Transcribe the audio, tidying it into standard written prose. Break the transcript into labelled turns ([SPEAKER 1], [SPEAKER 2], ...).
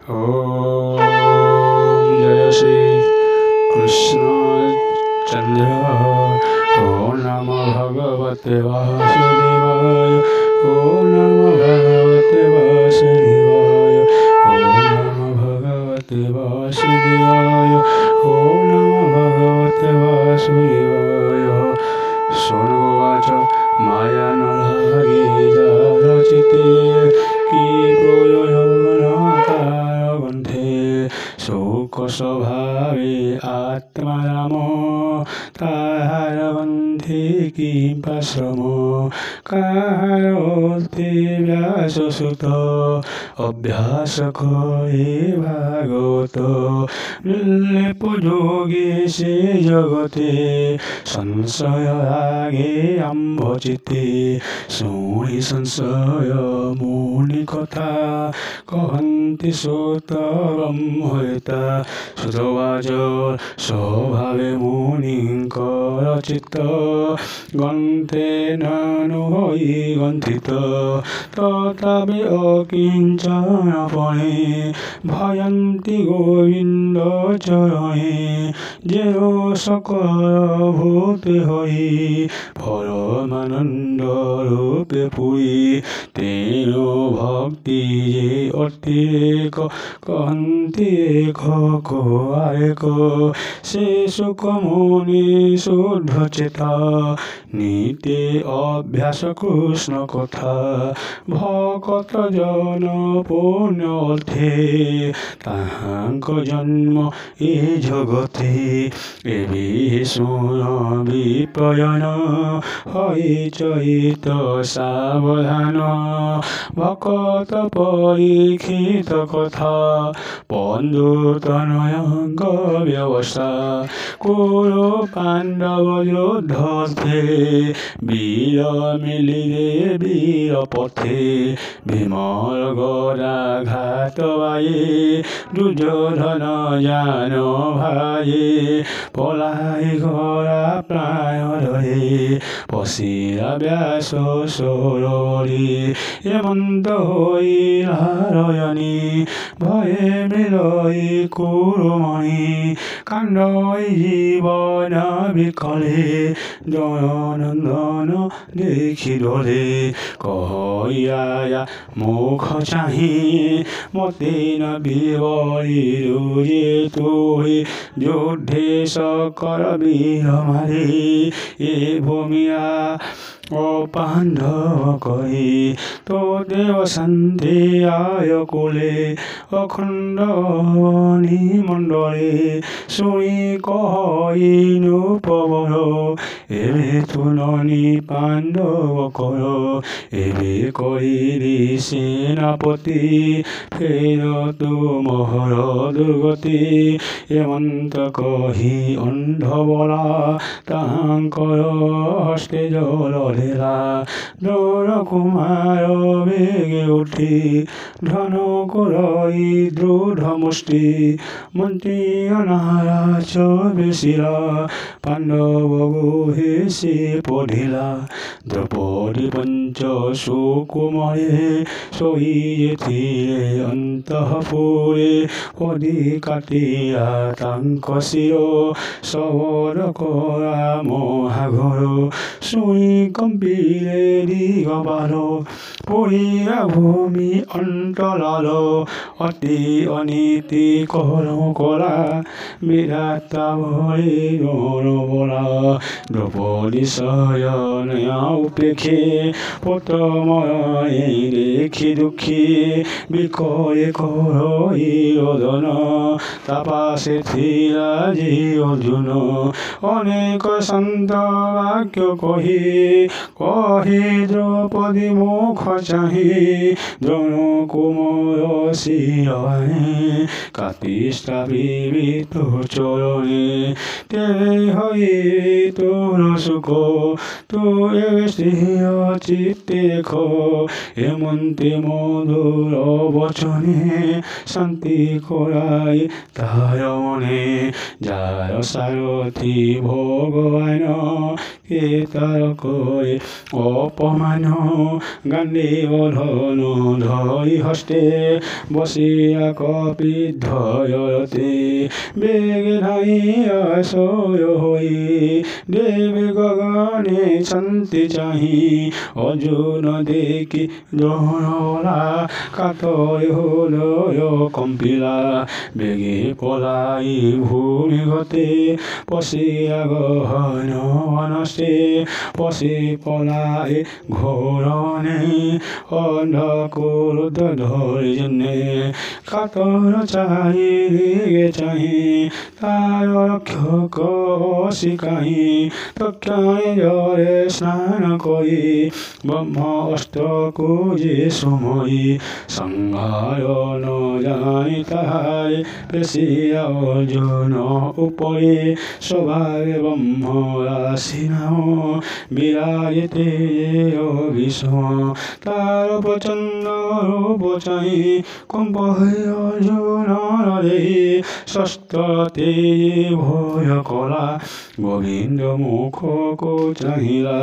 [SPEAKER 1] ओम जय श्री कृष्ण चंद्र। ओम नमो भगवते वासुदेवाय। ओम नमो भगवते वासुदेवाय। ओम नमो भगवते वासुदेवाय। ओम नमो भगवते वासुदेवाय। सोनुवाच माया न लागे जार चिते कि प्रयोजन तार बंधे शोक स्वभावे आत्मा राम ताहार बंधे कि पाश्रम काहार अर्थे व्यास सुत अभ्यास करे भागवत निर्लेप जोगे से जगते संशय आगे आम्भ चिते शुणी संशय मुनि कथा कहन्ति सुत ब्रह्मवेत्ता सुतवाच स्वभावे मुनिंकर चित्त ग्रन्थेन नुहि ग्रन्थित तथापि अकिञ्चनपणे भयन्ति गोविन्द चरणे जेनो सकल भूते हरि परमानंद रूपे पुरी तेनो भक्ति जे अतिरेक कहन्ति एक को आरेक से सुख मुनि शुद्ध चेता नीते अभ्यास कृष्ण कथा भकत जन पुण्य अर्थे ताहांक जन्म ए जगते एवि शुण विप्रयन हरि चरित सावधान भकत परीक्षित कथा बंधुतनयंग व्यवस्था कुरु पांडव युद्धे वीर मिलिरे वीर पथे भीमर गदा घात वाये दुर्योधन जान भाये पलाई गरा प्राण धरे पशिरा व्यास सरोरी हेमंत होई नारायणी भये मिलई कुरुमणि कांडई जीवन विकले जयनंदन देखि डरे कहया मुख चाही मते न बिवरी जे तुहि युद्धे सकल वीर मारे ए भूमिया ओ पांडव कही तो देव शांति आय कुले अखंड मंडले शुणी कहनु पवन एवे तुलनी पांडव कर एवे करी सेनापति फेर तुमहर दुर्गति हेमंत कही अंध बला तांकर हस्ते जल द्रोण कुमार वेगे उठी धनुक रई दृढ़ मुष्टि मंत्री अनाराच बेसिला पांडव गुहे से पढ़िला द्रौपदी पंच सुकुमारे सोई थिरे अंतःपुरे पदी काटिया तांक शिरो सवर करा महाघर शुणी कंपीरे दिगबार पड़िया भूमि अंतलाल अति अनीति करु करा विधाता भये नरबला द्रौपदी शयन उपेक्षे पुत्रमय देखि दुखी विकये करई रोदन तापासे थिला जी अर्जुन अनेक संत वाक्य कही द्रौपदी मुख चाही द्रोण कुमार शिराए कातिष्ठा विवित चरणे तेरे हई तोर सुख तू स्त्रिय चित्ते देख हेमंते मधुर बचने शांति कराई तार मने जार सारथी भगवान के तार কৰে অপমান গাণ্ডীৱ ধনু ধৰি হস্তে বসিয়া কপিধ্বয়তে বেগে ধাই আশয় হৈ দেৱে গগনে শান্তি চাহি অৰ্জুন দেখি দ্ৰোণলা কাতৰি হৃদয় কম্পিলা বেগে পলাই ভূমি গতে পচিয়া গহন অনষ্টে পচি পলাই ঘোৰণে অন্ধকুৰুত ধৰি যেনে কাতৰ চাহি তাৰ ৰক্ষক শিকাহি তক্ষণে জৰে স্নান কৰি ব্ৰহ্ম অস্ত্ৰ কুজি সুমৰি সংহাৰ নজানি তাহাই পেচিয়া অৰ্জুন উপৰি স্বভাৱে ব্ৰহ্ম ৰাশি নাম বিৰাজিতে ভীষ্ম তাৰ প্ৰচণ্ড ৰূপ চাহি কম্প হৈ অৰ্জুনৰ দেহি শস্ত্ৰতে ভয় কলা গোবিন্দ মুখকো চাহিলা